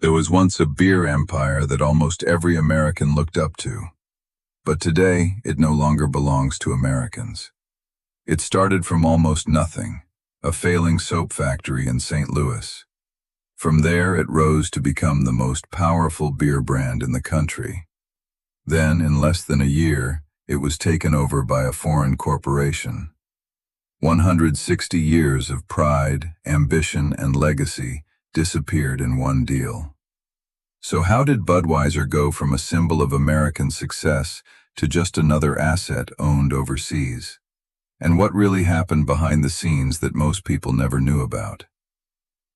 There was once a beer empire that almost every American looked up to, but today it no longer belongs to Americans. It started from almost nothing, a failing soap factory in St. Louis. From there it rose to become the most powerful beer brand in the country. Then, in less than a year, it was taken over by a foreign corporation. 160 years of pride, ambition, and legacy disappeared in one deal. So how did Budweiser go from a symbol of American success to just another asset owned overseas? And what really happened behind the scenes that most people never knew about?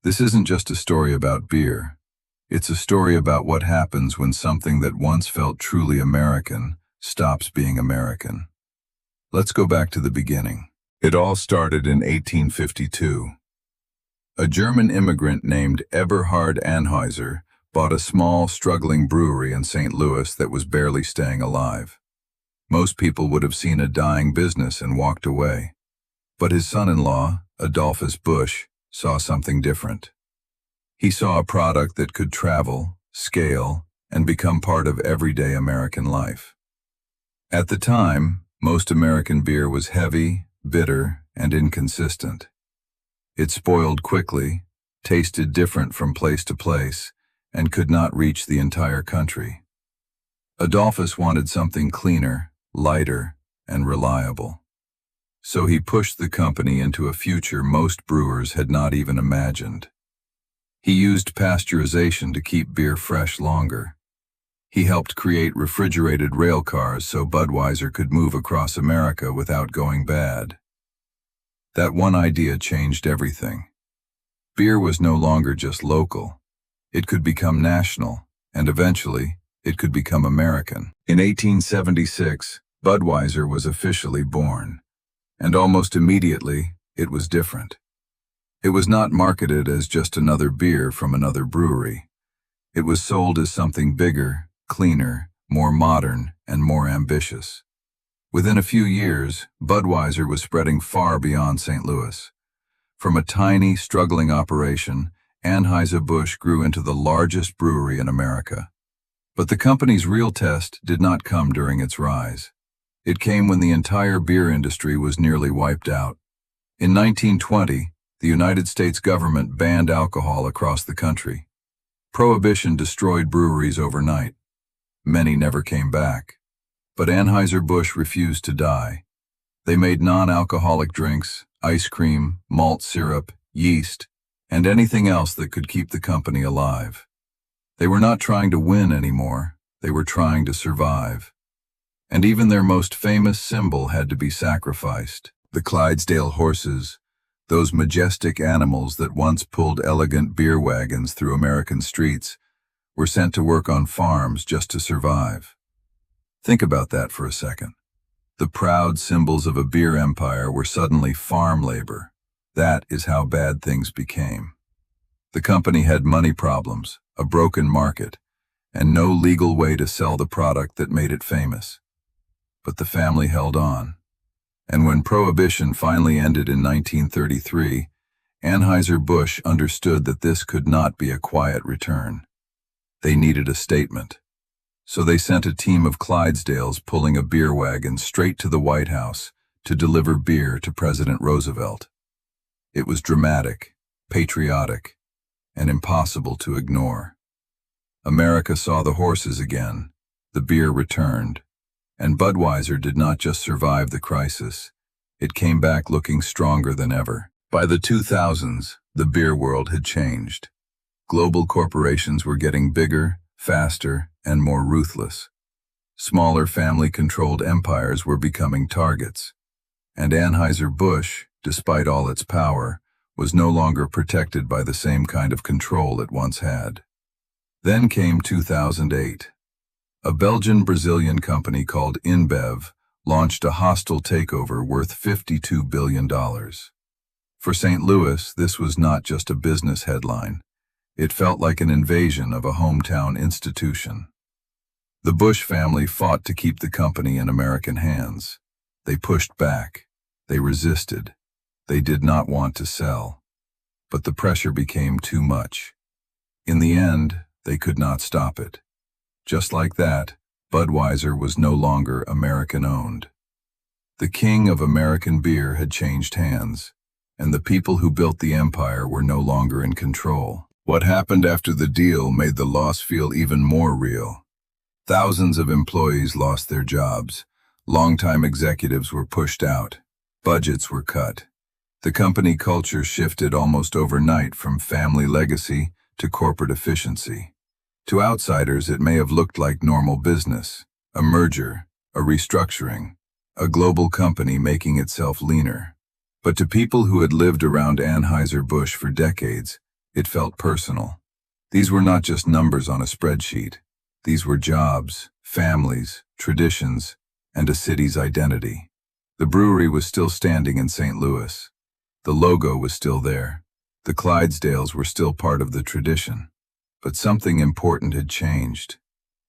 This isn't just a story about beer. It's a story about what happens when something that once felt truly American stops being American. Let's go back to the beginning. It all started in 1852. A German immigrant named Eberhard Anheuser bought a small, struggling brewery in St. Louis that was barely staying alive. Most people would have seen a dying business and walked away. But his son-in-law, Adolphus Busch, saw something different. He saw a product that could travel, scale, and become part of everyday American life. At the time, most American beer was heavy, bitter, and inconsistent. It spoiled quickly, tasted different from place to place, and could not reach the entire country. Adolphus wanted something cleaner, lighter, and reliable. So he pushed the company into a future most brewers had not even imagined. He used pasteurization to keep beer fresh longer. He helped create refrigerated rail cars so Budweiser could move across America without going bad. That one idea changed everything. Beer was no longer just local. It could become national, and eventually, it could become American. In 1876, Budweiser was officially born, and almost immediately, it was different. It was not marketed as just another beer from another brewery. It was sold as something bigger, cleaner, more modern, and more ambitious. Within a few years, Budweiser was spreading far beyond St. Louis. From a tiny, struggling operation, Anheuser-Busch grew into the largest brewery in America. But the company's real test did not come during its rise. It came when the entire beer industry was nearly wiped out. In 1920, the United States government banned alcohol across the country. Prohibition destroyed breweries overnight. Many never came back. But Anheuser-Busch refused to die. They made non-alcoholic drinks, ice cream, malt syrup, yeast, and anything else that could keep the company alive. They were not trying to win anymore, they were trying to survive. And even their most famous symbol had to be sacrificed. The Clydesdale horses, those majestic animals that once pulled elegant beer wagons through American streets, were sent to work on farms just to survive. Think about that for a second. The proud symbols of a beer empire were suddenly farm labor. That is how bad things became. The company had money problems, a broken market, and no legal way to sell the product that made it famous. But the family held on. And when Prohibition finally ended in 1933, Anheuser-Busch understood that this could not be a quiet return. They needed a statement. So they sent a team of Clydesdales pulling a beer wagon straight to the White House to deliver beer to President Roosevelt. It was dramatic, patriotic, and impossible to ignore. America saw the horses again, the beer returned, and Budweiser did not just survive the crisis, it came back looking stronger than ever. By the 2000s, the beer world had changed. Global corporations were getting bigger, faster, and more ruthless. Smaller family-controlled empires were becoming targets. And Anheuser-Busch, despite all its power, was no longer protected by the same kind of control it once had. Then came 2008. A Belgian-Brazilian company called InBev launched a hostile takeover worth $52 billion. For St. Louis, this was not just a business headline. It felt like an invasion of a hometown institution. The Busch family fought to keep the company in American hands. They pushed back. They resisted. They did not want to sell. But the pressure became too much. In the end, They could not stop it. Just like that, Budweiser was no longer American-owned. The king of American beer had changed hands, and the people who built the empire were no longer in control. What happened after the deal made the loss feel even more real. Thousands of employees lost their jobs. Longtime executives were pushed out. Budgets were cut. The company culture shifted almost overnight from family legacy to corporate efficiency. To outsiders, it may have looked like normal business, a merger, a restructuring, a global company making itself leaner. But to people who had lived around Anheuser-Busch for decades, it felt personal. These were not just numbers on a spreadsheet. These were jobs, families, traditions, and a city's identity. The brewery was still standing in St. Louis. The logo was still there. The Clydesdales were still part of the tradition. But something important had changed.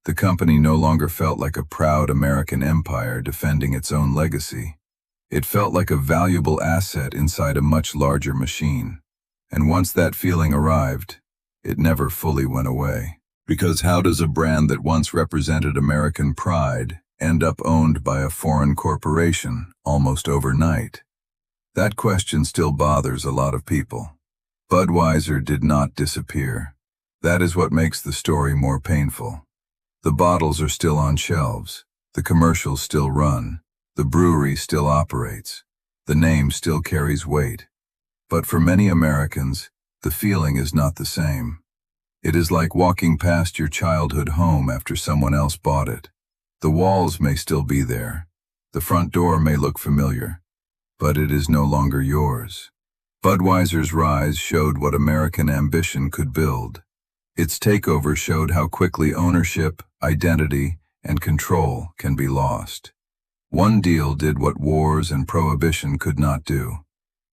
The company no longer felt like a proud American empire defending its own legacy. It felt like a valuable asset inside a much larger machine. And once that feeling arrived, it never fully went away. Because how does a brand that once represented American pride end up owned by a foreign corporation almost overnight? That question still bothers a lot of people. Budweiser did not disappear. That is what makes the story more painful. The bottles are still on shelves. The commercials still run. The brewery still operates. The name still carries weight. But for many Americans, the feeling is not the same. It is like walking past your childhood home after someone else bought it. The walls may still be there. The front door may look familiar. But it is no longer yours. Budweiser's rise showed what American ambition could build. Its takeover showed how quickly ownership, identity, and control can be lost. One deal did what wars and prohibition could not do.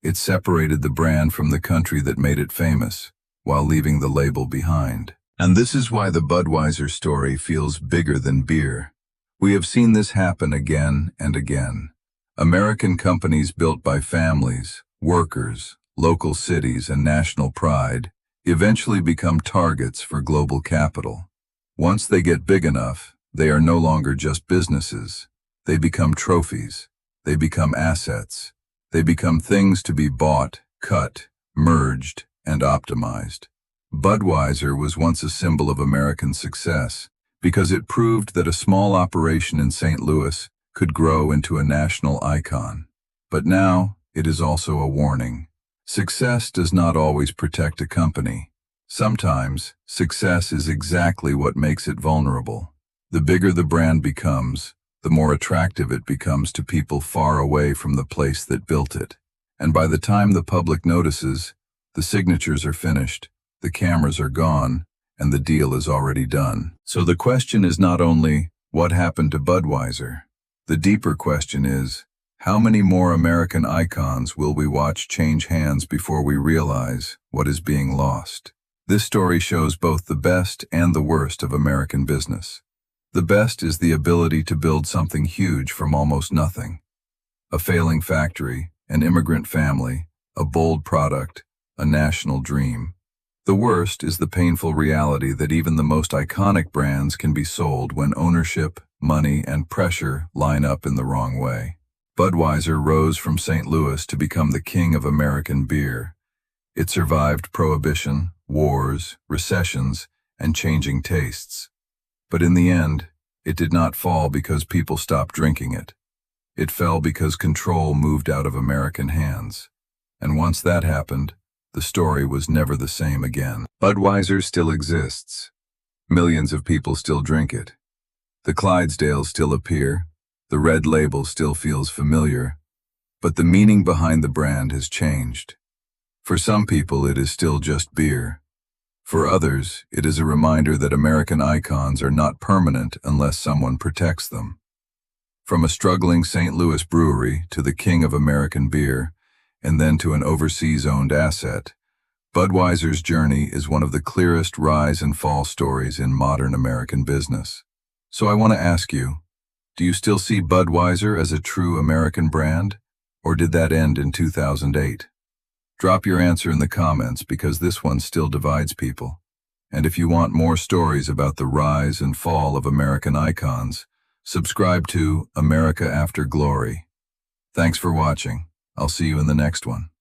It separated the brand from the country that made it famous, while leaving the label behind. And this is why the Budweiser story feels bigger than beer. We have seen this happen again and again. American companies built by families, workers, local cities, and national pride eventually become targets for global capital. Once they get big enough, they are no longer just businesses. They become trophies. They become assets. They become things to be bought, cut, merged, and optimized. Budweiser was once a symbol of American success because it proved that a small operation in St. Louis could grow into a national icon. But now, it is also a warning. Success does not always protect a company. Sometimes, success is exactly what makes it vulnerable. The bigger the brand becomes, the more attractive it becomes to people far away from the place that built it. And by the time the public notices, the signatures are finished, the cameras are gone, and the deal is already done. So the question is not only, what happened to Budweiser? The deeper question is, how many more American icons will we watch change hands before we realize what is being lost? This story shows both the best and the worst of American business. The best is the ability to build something huge from almost nothing. A failing factory, an immigrant family, a bold product, a national dream. The worst is the painful reality that even the most iconic brands can be sold when ownership, money, and pressure line up in the wrong way. Budweiser rose from St. Louis to become the king of American beer. It survived prohibition, wars, recessions, and changing tastes. But in the end, it did not fall because people stopped drinking it. It fell because control moved out of American hands. And once that happened, the story was never the same again. Budweiser still exists. Millions of people still drink it. The Clydesdales still appear. The red label still feels familiar. But the meaning behind the brand has changed. For some people, it is still just beer. For others, it is a reminder that American icons are not permanent unless someone protects them. From a struggling St. Louis brewery to the king of American beer, and then to an overseas-owned asset, Budweiser's journey is one of the clearest rise and fall stories in modern American business. So I want to ask you, do you still see Budweiser as a true American brand, or did that end in 2008? Drop your answer in the comments because this one still divides people. And if you want more stories about the rise and fall of American icons, subscribe to America After Glory. Thanks for watching. I'll see you in the next one.